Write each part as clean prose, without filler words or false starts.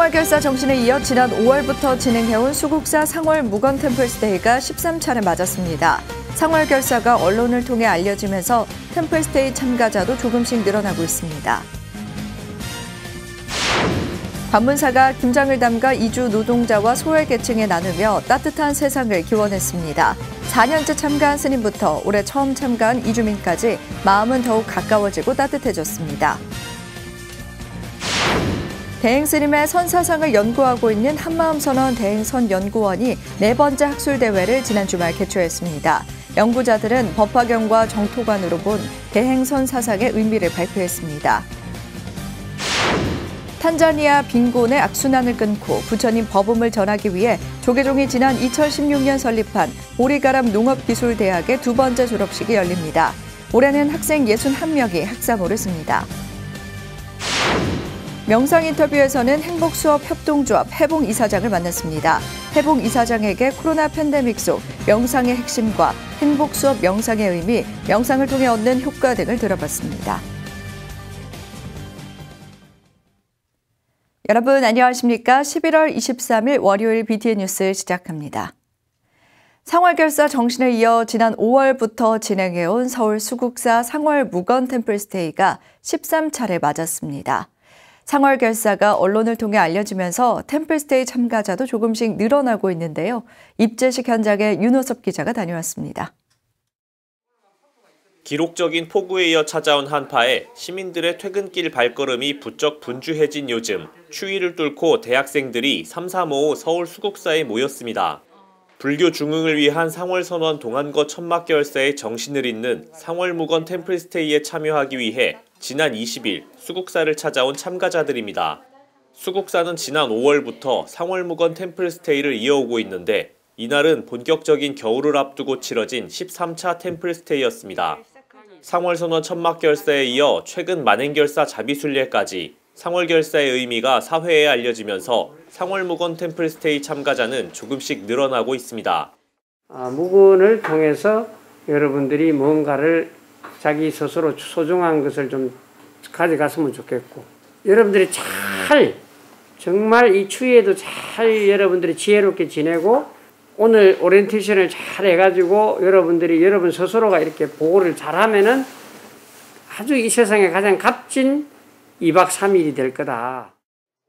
상월결사 정신에 이어 지난 5월부터 진행해온 수국사 상월 무건 템플스테이가 13차례 맞았습니다. 상월결사가 언론을 통해 알려지면서 템플스테이 참가자도 조금씩 늘어나고 있습니다. 관문사가 김장을 담가 이주 노동자와 소외계층에 나누며 따뜻한 세상을 기원했습니다. 4년째 참가한 스님부터 올해 처음 참가한 이주민까지 마음은 더욱 가까워지고 따뜻해졌습니다. 대행스님의 선사상을 연구하고 있는 한마음선언 대행선연구원이 4번째 학술대회를 지난 주말 개최했습니다. 연구자들은 법화경과 정토관으로 본 대행선사상의 의미를 발표했습니다. 탄자니아 빈곤의 악순환을 끊고 부처님 법음을 전하기 위해 조계종이 지난 2016년 설립한 보리가람 농업기술대학의 2번째 졸업식이 열립니다. 올해는 학생 61명이 학사모를 씁니다. 명상 인터뷰에서는 행복수업협동조합 해봉 이사장을 만났습니다. 해봉 이사장에게 코로나 팬데믹 속 명상의 핵심과 행복수업 명상의 의미, 명상을 통해 얻는 효과 등을 들어봤습니다. 여러분 안녕하십니까? 11월 23일 월요일 BTN 뉴스 시작합니다. 상월결사 정신에 이어 지난 5월부터 진행해온 서울 수국사 상월 무건 템플스테이가 13차례 맞았습니다. 상월결사가 언론을 통해 알려지면서 템플스테이 참가자도 조금씩 늘어나고 있는데요. 입제식 현장에 윤호섭 기자가 다녀왔습니다. 기록적인 폭우에 이어 찾아온 한파에 시민들의 퇴근길 발걸음이 부쩍 분주해진 요즘, 추위를 뚫고 대학생들이 335 서울 수국사에 모였습니다. 불교 중흥을 위한 상월선원 동안거 천막결사의 정신을 잇는 상월무건 템플스테이에 참여하기 위해 지난 20일 수국사를 찾아온 참가자들입니다. 수국사는 지난 5월부터 상월무건 템플스테이를 이어오고 있는데 이날은 본격적인 겨울을 앞두고 치러진 13차 템플스테이였습니다. 상월선원 천막결사에 이어 최근 만행결사 자비순례까지 상월결사의 의미가 사회에 알려지면서 상월무건 템플스테이 참가자는 조금씩 늘어나고 있습니다. 무건을 통해서 여러분들이 뭔가를 자기 스스로 소중한 것을 좀 가져갔으면 좋겠고, 여러분들이 정말 이 추위에도 잘 여러분들이 지혜롭게 지내고 오늘 오리엔테이션을 잘 해가지고 여러분들이 여러분 스스로가 이렇게 보호를 잘하면은 아주 이 세상에 가장 값진 2박 3일이 될 거다.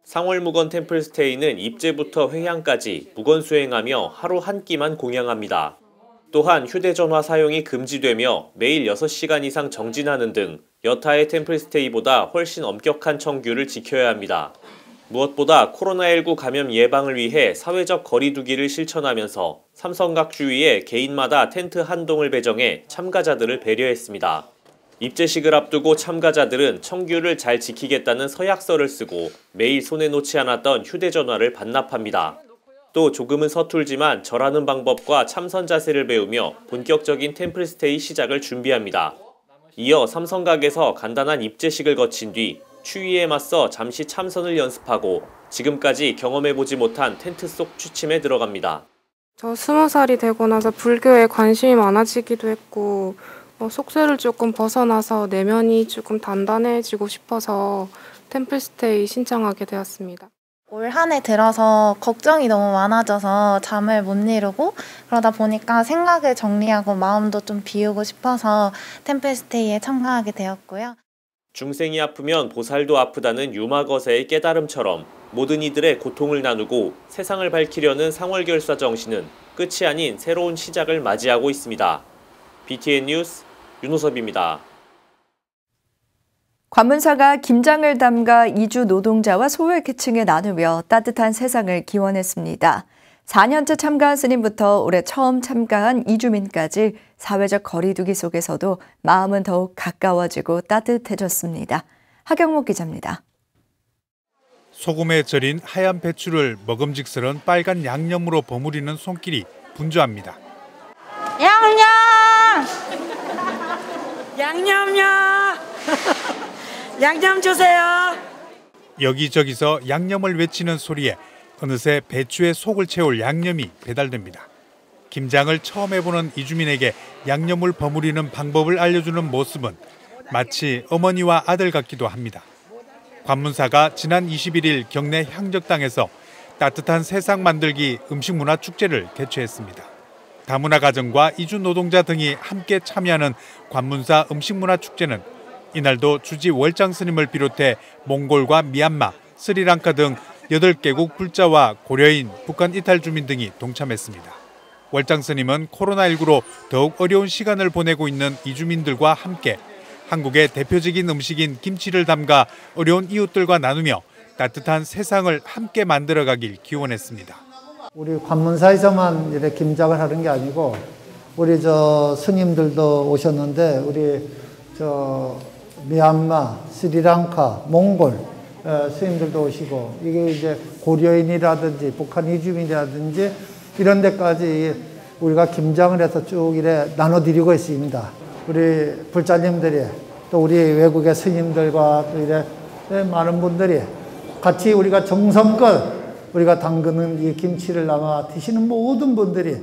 상월무건 템플스테이는 입제부터 회향까지 무건 수행하며 하루 한 끼만 공양합니다. 또한 휴대전화 사용이 금지되며 매일 6시간 이상 정진하는 등 여타의 템플스테이보다 훨씬 엄격한 청규를 지켜야 합니다. 무엇보다 코로나19 감염 예방을 위해 사회적 거리 두기를 실천하면서 삼성각 주위에 개인마다 텐트 한 동을 배정해 참가자들을 배려했습니다. 입제식을 앞두고 참가자들은 청규를 잘 지키겠다는 서약서를 쓰고 매일 손에 놓지 않았던 휴대전화를 반납합니다. 또 조금은 서툴지만 절하는 방법과 참선 자세를 배우며 본격적인 템플스테이 시작을 준비합니다. 이어 삼성각에서 간단한 입제식을 거친 뒤 추위에 맞서 잠시 참선을 연습하고 지금까지 경험해보지 못한 텐트 속 취침에 들어갑니다. 저 20살이 되고 나서 불교에 관심이 많아지기도 했고 속세를 조금 벗어나서 내면이 조금 단단해지고 싶어서 템플스테이 신청하게 되었습니다. 올 한 해 들어서 걱정이 너무 많아져서 잠을 못 이루고 그러다 보니까 생각을 정리하고 마음도 좀 비우고 싶어서 템플스테이에 참가하게 되었고요. 중생이 아프면 보살도 아프다는 유마거세의 깨달음처럼 모든 이들의 고통을 나누고 세상을 밝히려는 상월결사 정신은 끝이 아닌 새로운 시작을 맞이하고 있습니다. BTN 뉴스 윤호섭입니다. 관문사가 김장을 담가 이주 노동자와 소외계층에 나누며 따뜻한 세상을 기원했습니다. 4년째 참가한 스님부터 올해 처음 참가한 이주민까지 사회적 거리두기 속에서도 마음은 더욱 가까워지고 따뜻해졌습니다. 하경목 기자입니다. 소금에 절인 하얀 배추를 먹음직스러운 빨간 양념으로 버무리는 손길이 분주합니다. 양념요! 양념 주세요! 여기저기서 양념을 외치는 소리에 어느새 배추에 속을 채울 양념이 배달됩니다. 김장을 처음 해보는 이주민에게 양념을 버무리는 방법을 알려주는 모습은 마치 어머니와 아들 같기도 합니다. 관문사가 지난 21일 경내 향적당에서 따뜻한 세상 만들기 음식문화축제를 개최했습니다. 다문화 가정과 이주 노동자 등이 함께 참여하는 관문사 음식문화축제는 이날도 주지 월장 스님을 비롯해 몽골과 미얀마, 스리랑카 등 8개국 불자와 고려인, 북한 이탈 주민 등이 동참했습니다. 월장 스님은 코로나19로 더욱 어려운 시간을 보내고 있는 이주민들과 함께 한국의 대표적인 음식인 김치를 담가 어려운 이웃들과 나누며 따뜻한 세상을 함께 만들어가길 기원했습니다. 우리 관문사에서만 이렇게 김장을 하는 게 아니고 우리 스님들도 오셨는데 우리 미얀마, 스리랑카, 몽골 스님들도 오시고 이게 이제 고려인이라든지 북한 이주민이라든지 이런 데까지 우리가 김장을 해서 쭉 이래 나눠드리고 있습니다. 우리 불자님들이 또 우리 외국의 스님들과 또 이래 많은 분들이 같이 우리가 정성껏 우리가 담그는 이 김치를 아마 드시는 모든 분들이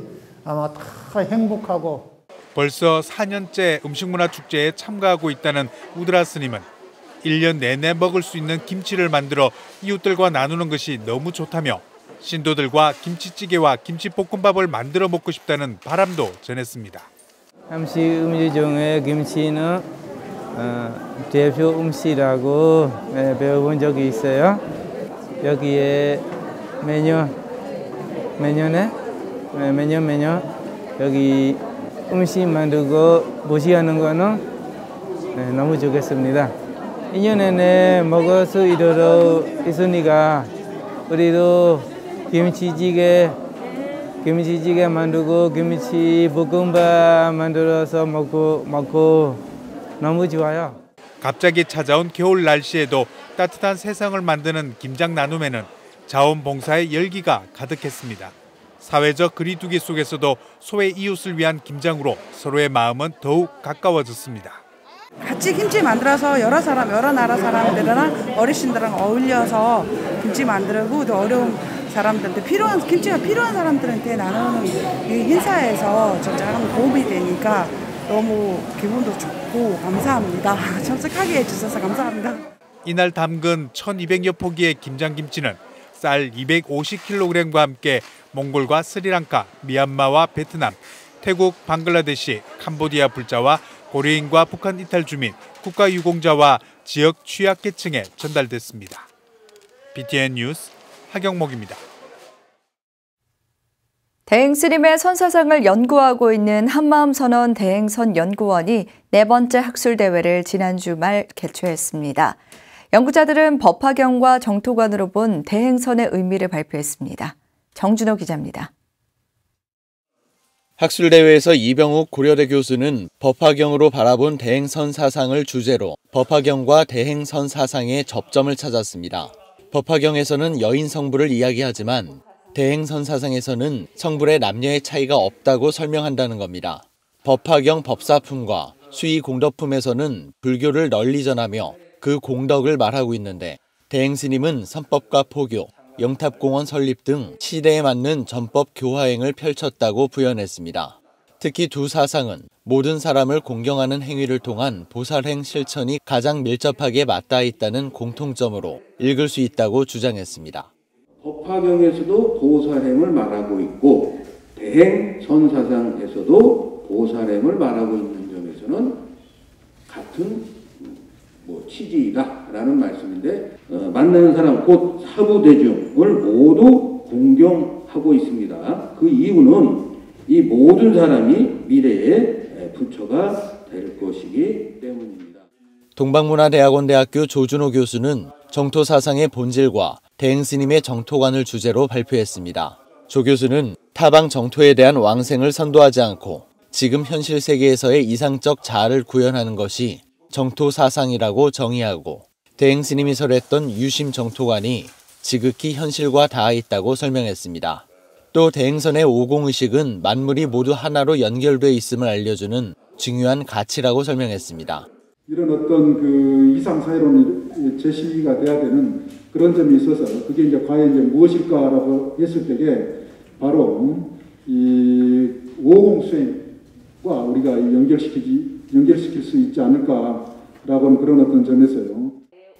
아마 다 행복하고. 벌써 4년째 음식문화축제에 참가하고 있다는 우드라 스님은 1년 내내 먹을 수 있는 김치를 만들어 이웃들과 나누는 것이 너무 좋다며 신도들과 김치찌개와 김치볶음밥을 만들어 먹고 싶다는 바람도 전했습니다. 한식 음식 중에 김치는 대표 음식이라고 배워본 적이 있어요. 여기에 매년 여기 음식 만들고 모시하는 거는 너무 좋겠습니다. 2년 내내 먹을 수 있도록 있으니까 우리도 김치찌개 만들고 김치 볶음밥 만들어서 먹고 너무 좋아요. 갑자기 찾아온 겨울 날씨에도 따뜻한 세상을 만드는 김장 나눔에는 자원봉사의 열기가 가득했습니다. 사회적 거리두기 속에서도 소외 이웃을 위한 김장으로 서로의 마음은 더욱 가까워졌습니다. 같이 김치 만들어서 여러 나라 사람들이랑 어르신들랑 어울려서 김치 만들고 또 어려운 사람들한테 김치가 필요한 사람들한테 나누는 이 행사에서 정말 도움이 되니까 너무 기분도 좋고 감사합니다. 참석하게 해주셔서 감사합니다. 이날 담근 1,200여 포기의 김장김치는 쌀 250kg과 함께 몽골과 스리랑카, 미얀마와 베트남, 태국, 방글라데시, 캄보디아 불자와 고려인과 북한 이탈 주민, 국가유공자와 지역 취약계층에 전달됐습니다. BTN 뉴스 하경목입니다. 대행스님의 선사상을 연구하고 있는 한마음선언 대행선연구원이 4번째 학술대회를 지난 주말 개최했습니다. 연구자들은 법화경과 정토관으로 본 대행선의 의미를 발표했습니다. 정준호 기자입니다. 학술대회에서 이병욱 고려대 교수는 법화경으로 바라본 대행선 사상을 주제로 법화경과 대행선 사상의 접점을 찾았습니다. 법화경에서는 여인 성불을 이야기하지만 대행선 사상에서는 성불의 남녀의 차이가 없다고 설명한다는 겁니다. 법화경 법사품과 수의 공덕품에서는 불교를 널리 전하며 그 공덕을 말하고 있는데 대행스님은 선법과 포교, 영탑공원 설립 등 시대에 맞는 전법 교화행을 펼쳤다고 부연했습니다. 특히 두 사상은 모든 사람을 공경하는 행위를 통한 보살행 실천이 가장 밀접하게 맞닿아 있다는 공통점으로 읽을 수 있다고 주장했습니다. 법화경에서도 보살행을 말하고 있고 대행선사상에서도 보살행을 말하고 있는 점에서는 같은 취지이다라는 말씀인데 만나는 사람 곧 사부대중을 모두 공경하고 있습니다. 그 이유는 이 모든 사람이 미래의 부처가 될 것이기 때문입니다. 동방문화대학원대학교 조준호 교수는 정토사상의 본질과 대행스님의 정토관을 주제로 발표했습니다. 조 교수는 타방 정토에 대한 왕생을 선도하지 않고 지금 현실 세계에서의 이상적 자아를 구현하는 것이 정토사상이라고 정의하고 대행스님이 설했던 유심 정토관이 지극히 현실과 닿아 있다고 설명했습니다. 또 대행선의 오공의식은 만물이 모두 하나로 연결돼 있음을 알려주는 중요한 가치라고 설명했습니다. 이런 어떤 이상사회론이 제시가 돼야 되는 그런 점이 있어서 그게 이제 과연 이제 무엇일까라고 했을 때에 바로 이 오공수행과 우리가 연결시킬 수 있지 않을까라고는 그런 어떤 점에서요.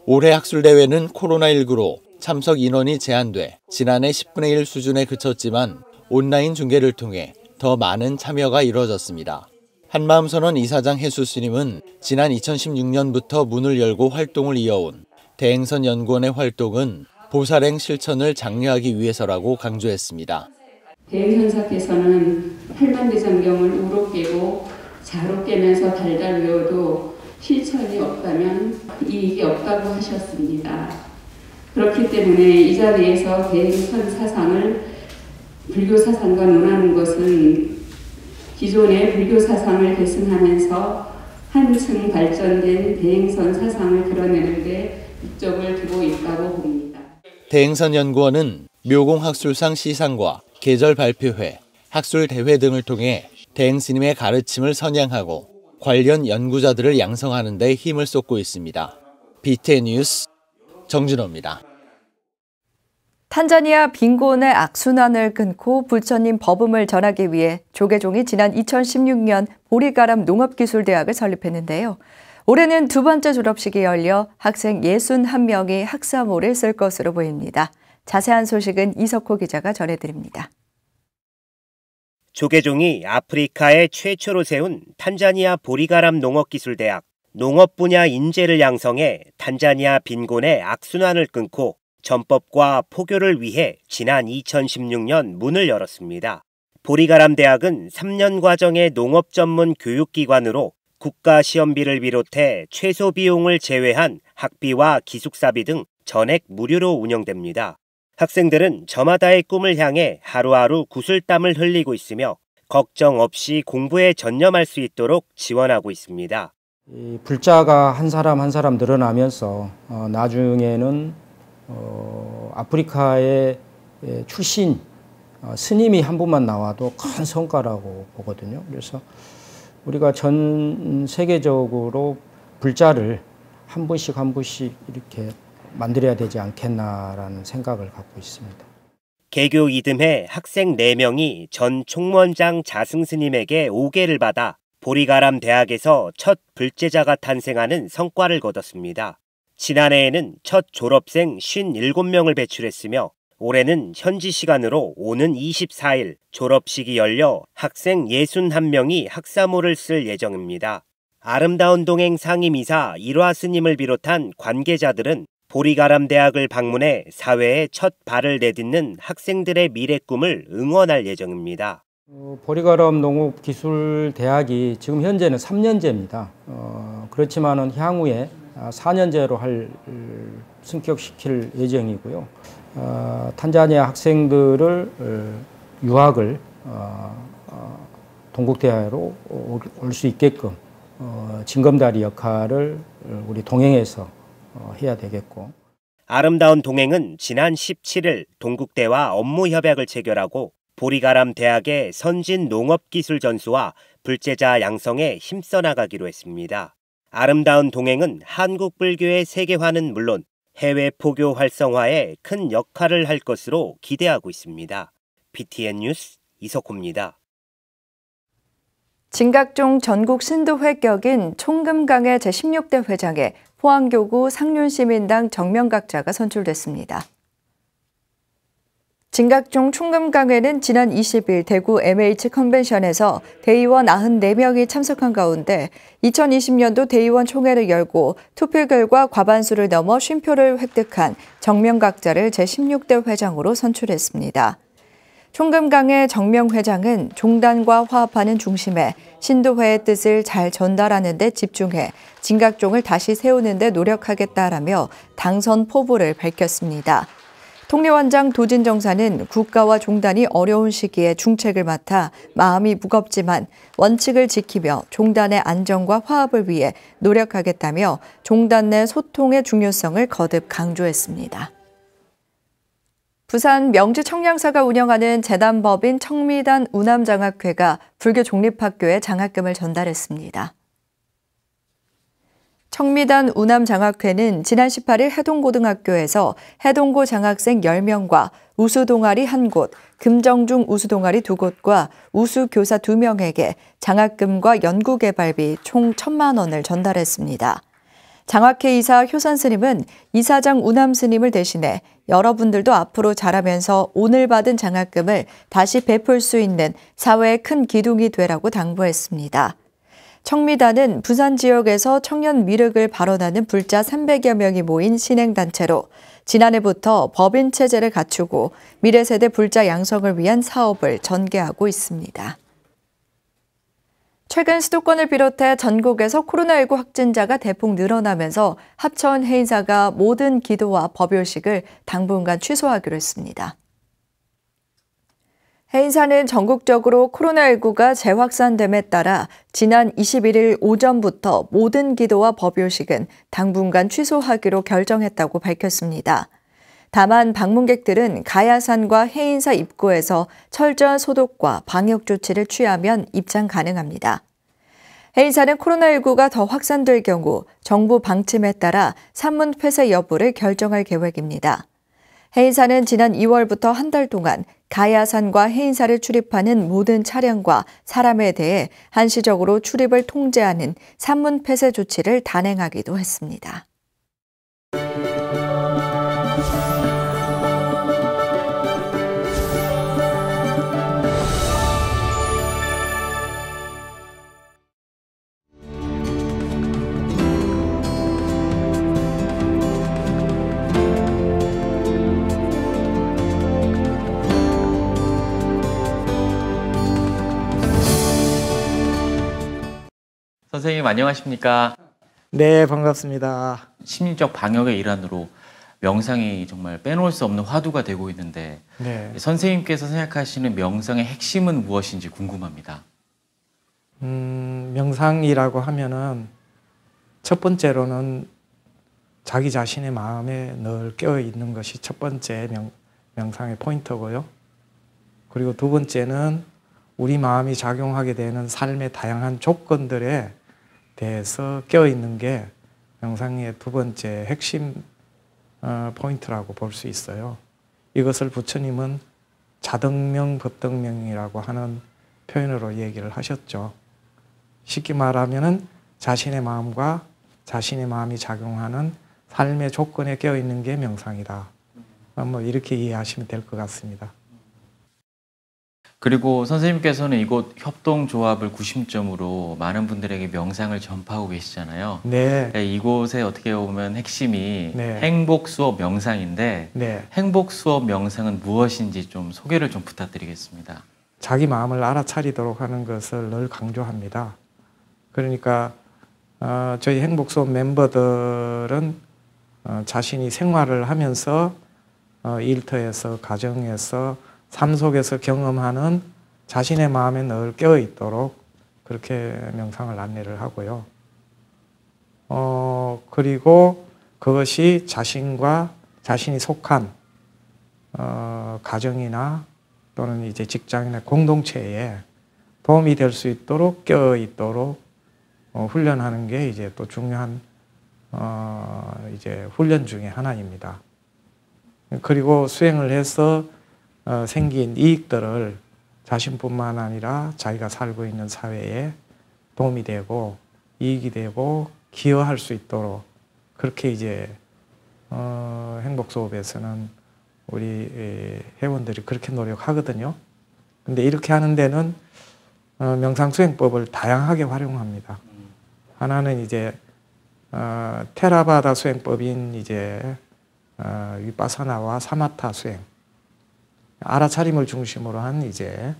올해 학술대회는 코로나19로 참석 인원이 제한돼 지난해 10분의 1 수준에 그쳤지만 온라인 중계를 통해 더 많은 참여가 이뤄졌습니다. 한마음선언 이사장 해수 스님은 지난 2016년부터 문을 열고 활동을 이어온 대행선 연구원의 활동은 보살행 실천을 장려하기 위해서라고 강조했습니다. 대행선사께서는 팔만대장경을 우로 깨고 자로 깨면서 달달 외워도 실천이 없다면 이익이 없다고 하셨습니다. 그렇기 때문에 이 자리에서 대행선 사상을 불교 사상과 논하는 것은 기존의 불교 사상을 계승하면서 한층 발전된 대행선 사상을 드러내는 데 목적을 두고 있다고 봅니다. 대행선 연구원은 묘공학술상 시상과 계절 발표회, 학술 대회 등을 통해 대행스님의 가르침을 선양하고 관련 연구자들을 양성하는 데 힘을 쏟고 있습니다. BTN 뉴스 정준호입니다. 탄자니아 빈곤의 악순환을 끊고 부처님 법음을 전하기 위해 조계종이 지난 2016년 보리가람 농업기술대학을 설립했는데요. 올해는 두 번째 졸업식이 열려 학생 61명이 학사모를 쓸 것으로 보입니다. 자세한 소식은 이석호 기자가 전해드립니다. 조계종이 아프리카에 최초로 세운 탄자니아 보리가람 농업기술대학, 농업 분야 인재를 양성해 탄자니아 빈곤의 악순환을 끊고 전법과 포교를 위해 지난 2016년 문을 열었습니다. 보리가람 대학은 3년 과정의 농업 전문 교육기관으로 국가 시험비를 비롯해 최소 비용을 제외한 학비와 기숙사비 등 전액 무료로 운영됩니다. 학생들은 저마다의 꿈을 향해 하루하루 구슬땀을 흘리고 있으며 걱정 없이 공부에 전념할 수 있도록 지원하고 있습니다. 불자가 한 사람 한 사람 늘어나면서 나중에는 아프리카의 출신 스님이 한 분만 나와도 큰 성과라고 보거든요. 그래서 우리가 전 세계적으로 불자를 한 분씩 한 분씩 이렇게 만들어야 되지 않겠나라는 생각을 갖고 있습니다. 개교 이듬해 학생 4명이 전 총무원장 자승 스님에게 오계를 받아 보리가람 대학에서 첫 불제자가 탄생하는 성과를 거뒀습니다. 지난해에는 첫 졸업생 57명을 배출했으며 올해는 현지 시간으로 오는 24일 졸업식이 열려 학생 61명이 학사모를 쓸 예정입니다. 아름다운 동행 상임이사 일화 스님을 비롯한 관계자들은 보리가람 대학을 방문해 사회에 첫 발을 내딛는 학생들의 미래 꿈을 응원할 예정입니다. 보리가람 농업기술대학이 지금 현재는 3년제입니다. 그렇지만은 향후에 4년제로 승격시킬 예정이고요. 탄자니아 학생들을 유학을 동국대학으로 올 수 있게끔 징검다리 역할을 우리 동행에서 해야 되겠고. 아름다운 동행은 지난 17일 동국대와 업무 협약을 체결하고 보리가람 대학의 선진 농업기술 전수와 불제자 양성에 힘써 나가기로 했습니다. 아름다운 동행은 한국 불교의 세계화는 물론 해외 포교 활성화에 큰 역할을 할 것으로 기대하고 있습니다. BTN 뉴스 이석호입니다. 진각종 전국 신도회 격인 총금강의 제16대 회장에 포항교구 상륜시민당 정명각자가 선출됐습니다. 진각종 총금강회는 지난 20일 대구 MH 컨벤션에서 대의원 94명이 참석한 가운데 2020년도 대의원 총회를 열고 투표 결과 과반수를 넘어 쉼표를 획득한 정명각자를 제16대 회장으로 선출했습니다. 총금강회 정명 회장은 종단과 화합하는 중심에 신도회의 뜻을 잘 전달하는 데 집중해 진각종을 다시 세우는 데 노력하겠다라며 당선 포부를 밝혔습니다. 통례원장 도진정사는 국가와 종단이 어려운 시기에 중책을 맡아 마음이 무겁지만 원칙을 지키며 종단의 안정과 화합을 위해 노력하겠다며 종단 내 소통의 중요성을 거듭 강조했습니다. 부산 명지 청량사가 운영하는 재단법인 청미단 우남장학회가 불교 종립학교에 장학금을 전달했습니다. 청미단 우남장학회는 지난 18일 해동고등학교에서 해동고 장학생 10명과 우수동아리 1곳, 금정중 우수동아리 2곳과 우수교사 2명에게 장학금과 연구개발비 총 1,000만 원을 전달했습니다. 장학회 이사 효산 스님은 이사장 우남 스님을 대신해 여러분들도 앞으로 자라면서 오늘 받은 장학금을 다시 베풀 수 있는 사회의 큰 기둥이 되라고 당부했습니다. 청미단은 부산 지역에서 청년 미륵을 발언하는 불자 300여 명이 모인 신행단체로 지난해부터 법인 체제를 갖추고 미래 세대 불자 양성을 위한 사업을 전개하고 있습니다. 최근 수도권을 비롯해 전국에서 코로나19 확진자가 대폭 늘어나면서 합천 해인사가 모든 기도와 법요식을 당분간 취소하기로 했습니다. 해인사는 전국적으로 코로나19가 재확산됨에 따라 지난 21일 오전부터 모든 기도와 법요식은 당분간 취소하기로 결정했다고 밝혔습니다. 다만 방문객들은 가야산과 해인사 입구에서 철저한 소독과 방역 조치를 취하면 입장 가능합니다. 해인사는 코로나19가 더 확산될 경우 정부 방침에 따라 산문 폐쇄 여부를 결정할 계획입니다. 해인사는 지난 2월부터 한 달 동안 가야산과 해인사를 출입하는 모든 차량과 사람에 대해 한시적으로 출입을 통제하는 산문 폐쇄 조치를 단행하기도 했습니다. 선생님 안녕하십니까? 네, 반갑습니다. 심리적 방역의 일환으로 명상이 정말 빼놓을 수 없는 화두가 되고 있는데 네. 선생님께서 생각하시는 명상의 핵심은 무엇인지 궁금합니다. 명상이라고 하면은 첫 번째로는 자기 자신의 마음에 늘 깨어 있는 것이 첫 번째 명상의 포인트고요. 그리고 두 번째는 우리 마음이 작용하게 되는 삶의 다양한 조건들에 대해서 깨어있는 게 명상의 두 번째 핵심 포인트라고 볼 수 있어요. 이것을 부처님은 자등명, 법등명이라고 하는 표현으로 얘기를 하셨죠. 쉽게 말하면은 자신의 마음과 자신의 마음이 작용하는 삶의 조건에 깨어있는 게 명상이다. 뭐 이렇게 이해하시면 될 것 같습니다. 그리고 선생님께서는 이곳 협동조합을 구심점으로 많은 분들에게 명상을 전파하고 계시잖아요. 네. 이곳에 어떻게 보면 핵심이 네. 행복수업 명상인데 네. 행복수업 명상은 무엇인지 좀 소개를 좀 부탁드리겠습니다. 자기 마음을 알아차리도록 하는 것을 늘 강조합니다. 그러니까 저희 행복수업 멤버들은 자신이 생활을 하면서 일터에서 가정에서 삶 속에서 경험하는 자신의 마음에 늘 깨어있도록 그렇게 명상을 안내를 하고요. 그리고 그것이 자신과 자신이 속한 가정이나 또는 이제 직장이나 공동체에 도움이 될 수 있도록 깨어있도록 훈련하는 게 이제 또 중요한 이제 훈련 중에 하나입니다. 그리고 수행을 해서 생긴 이익들을 자신뿐만 아니라 자기가 살고 있는 사회에 도움이 되고 이익이 되고 기여할 수 있도록 그렇게 이제 행복수업에서는 우리 회원들이 그렇게 노력하거든요. 근데 이렇게 하는 데는 명상수행법을 다양하게 활용합니다. 하나는 이제 테라바다 수행법인 이제 위파사나와 사마타 수행, 알아차림을 중심으로 한 이제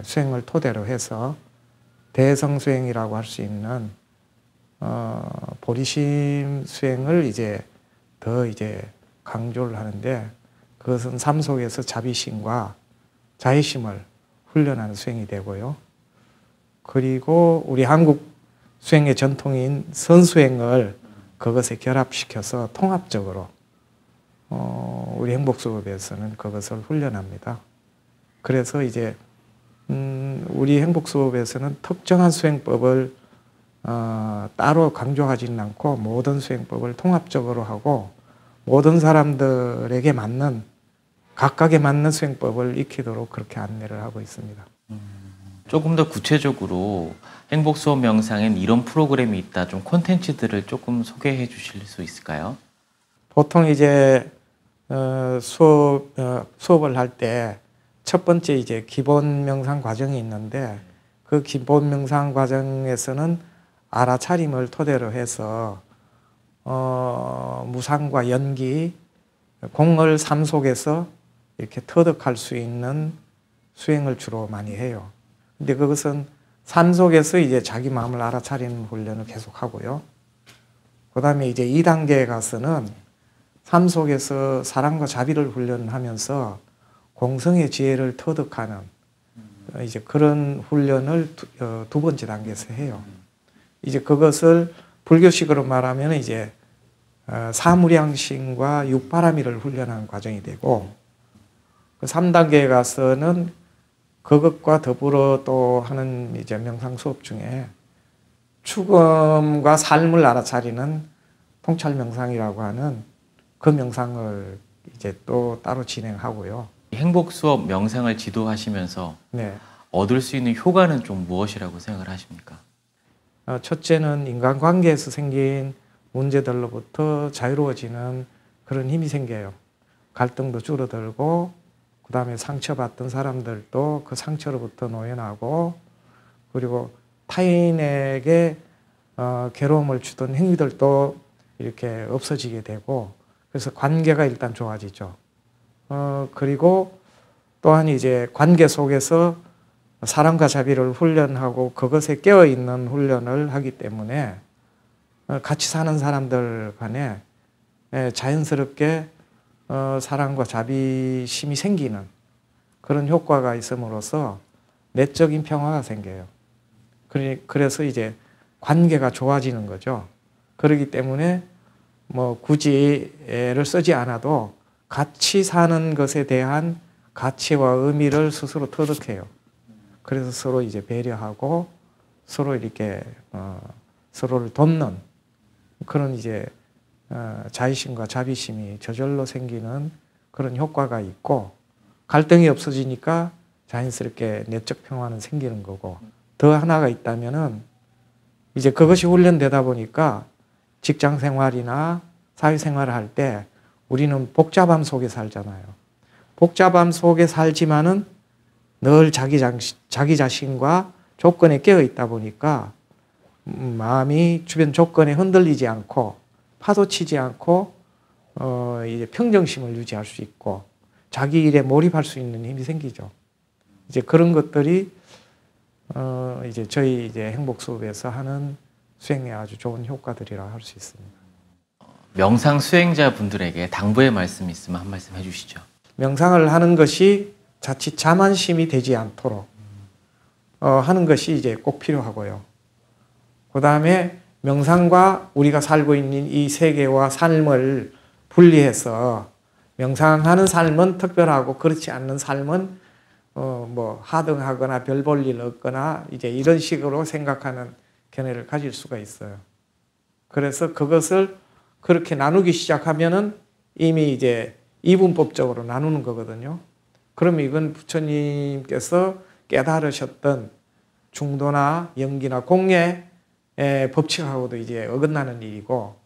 수행을 토대로 해서 대성수행이라고 할 수 있는 보리심 수행을 이제 더 이제 강조를 하는데 그것은 삶 속에서 자비심과 자애심을 훈련하는 수행이 되고요. 그리고 우리 한국 수행의 전통인 선수행을 그것에 결합시켜서 통합적으로 우리 행복수업에서는 그것을 훈련합니다. 그래서 이제 우리 행복수업에서는 특정한 수행법을 따로 강조하지는 않고 모든 수행법을 통합적으로 하고 모든 사람들에게 맞는 각각에 맞는 수행법을 익히도록 그렇게 안내를 하고 있습니다. 조금 더 구체적으로 행복수업 명상엔 이런 프로그램이 있다. 좀 콘텐츠들을 조금 소개해 주실 수 있을까요? 보통 이제 수업을 할 때 첫 번째 이제 기본 명상 과정이 있는데 그 기본 명상 과정에서는 알아차림을 토대로 해서 무상과 연기, 공을 삶 속에서 이렇게 터득할 수 있는 수행을 주로 많이 해요. 근데 그것은 삶 속에서 이제 자기 마음을 알아차리는 훈련을 계속 하고요. 그 다음에 이제 2단계에 가서는 삶 속에서 사랑과 자비를 훈련하면서 공성의 지혜를 터득하는 이제 그런 훈련을 두 번째 단계에서 해요. 이제 그것을 불교식으로 말하면 이제 사무량심과 육바라밀을 훈련하는 과정이 되고, 그 3단계에 가서는 그것과 더불어 또 하는 이제 명상 수업 중에 죽음과 삶을 알아차리는 통찰 명상이라고 하는 그 명상을 이제 또 따로 진행하고요. 행복 수업 명상을 지도하시면서 네. 얻을 수 있는 효과는 좀 무엇이라고 생각을 하십니까? 첫째는 인간관계에서 생긴 문제들로부터 자유로워지는 그런 힘이 생겨요. 갈등도 줄어들고, 그 다음에 상처받던 사람들도 그 상처로부터 노연하고, 그리고 타인에게 괴로움을 주던 행위들도 이렇게 없어지게 되고, 그래서 관계가 일단 좋아지죠. 그리고 또한 이제 관계 속에서 사랑과 자비를 훈련하고 그것에 깨어있는 훈련을 하기 때문에 같이 사는 사람들 간에 자연스럽게 사랑과 자비심이 생기는 그런 효과가 있음으로써 내적인 평화가 생겨요. 그래서 이제 관계가 좋아지는 거죠. 그렇기 때문에 뭐 굳이 애를 쓰지 않아도 같이 사는 것에 대한 가치와 의미를 스스로 터득해요. 그래서 서로 이제 배려하고 서로 이렇게 서로를 돕는 그런 이제 자의심과 자비심이 저절로 생기는 그런 효과가 있고, 갈등이 없어지니까 자연스럽게 내적 평화는 생기는 거고, 더 하나가 있다면은 이제 그것이 훈련되다 보니까 직장 생활이나 사회 생활을 할 때 우리는 복잡함 속에 살잖아요. 복잡함 속에 살지만은 늘 자기 자신과 조건에 깨어 있다 보니까 마음이 주변 조건에 흔들리지 않고 파도치지 않고 이제 평정심을 유지할 수 있고 자기 일에 몰입할 수 있는 힘이 생기죠. 이제 그런 것들이 이제 저희 이제 행복 수업에서 하는 수행에 아주 좋은 효과들이라 할 수 있습니다. 명상 수행자분들에게 당부의 말씀이 있으면 한 말씀 해주시죠. 명상을 하는 것이 자칫 자만심이 되지 않도록 하는 것이 이제 꼭 필요하고요. 그 다음에 명상과 우리가 살고 있는 이 세계와 삶을 분리해서 명상하는 삶은 특별하고 그렇지 않는 삶은 뭐 하등하거나 별 볼 일 없거나 이제 이런 식으로 생각하는 견해를 가질 수가 있어요. 그래서 그것을 그렇게 나누기 시작하면은 이미 이제 이분법적으로 나누는 거거든요. 그러면 이건 부처님께서 깨달으셨던 중도나 연기나 공예의 법칙하고도 이제 어긋나는 일이고,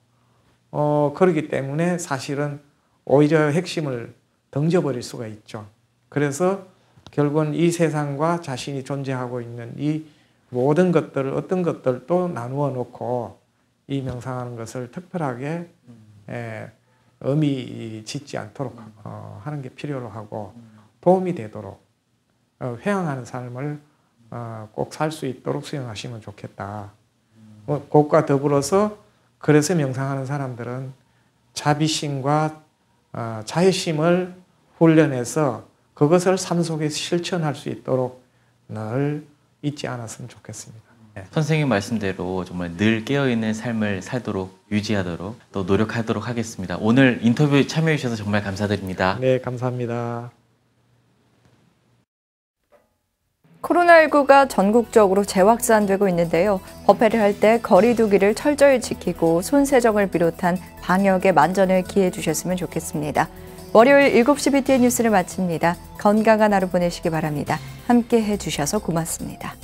그렇기 때문에 사실은 오히려 핵심을 던져버릴 수가 있죠. 그래서 결국은 이 세상과 자신이 존재하고 있는 이 모든 것들을 어떤 것들도 나누어 놓고 이 명상하는 것을 특별하게 의미 짓지 않도록 하는 게 필요로 하고 도움이 되도록 회항하는 삶을 꼭 살 수 있도록 수행하시면 좋겠다. 그것과 더불어서 그래서 명상하는 사람들은 자비심과 자애심을 훈련해서 그것을 삶 속에 실천할 수 있도록 늘 잊지 않았으면 좋겠습니다. 선생님 말씀대로 정말 늘 깨어있는 삶을 살도록 유지하도록 또 노력하도록 하겠습니다. 오늘 인터뷰에 참여해 주셔서 정말 감사드립니다. 네, 감사합니다. 코로나19가 전국적으로 재확산되고 있는데요. 법회를 할 때 거리 두기를 철저히 지키고 손 세정을 비롯한 방역에 만전을 기해 주셨으면 좋겠습니다. 월요일 7시 BTN 뉴스를 마칩니다. 건강한 하루 보내시기 바랍니다. 함께 해주셔서 고맙습니다.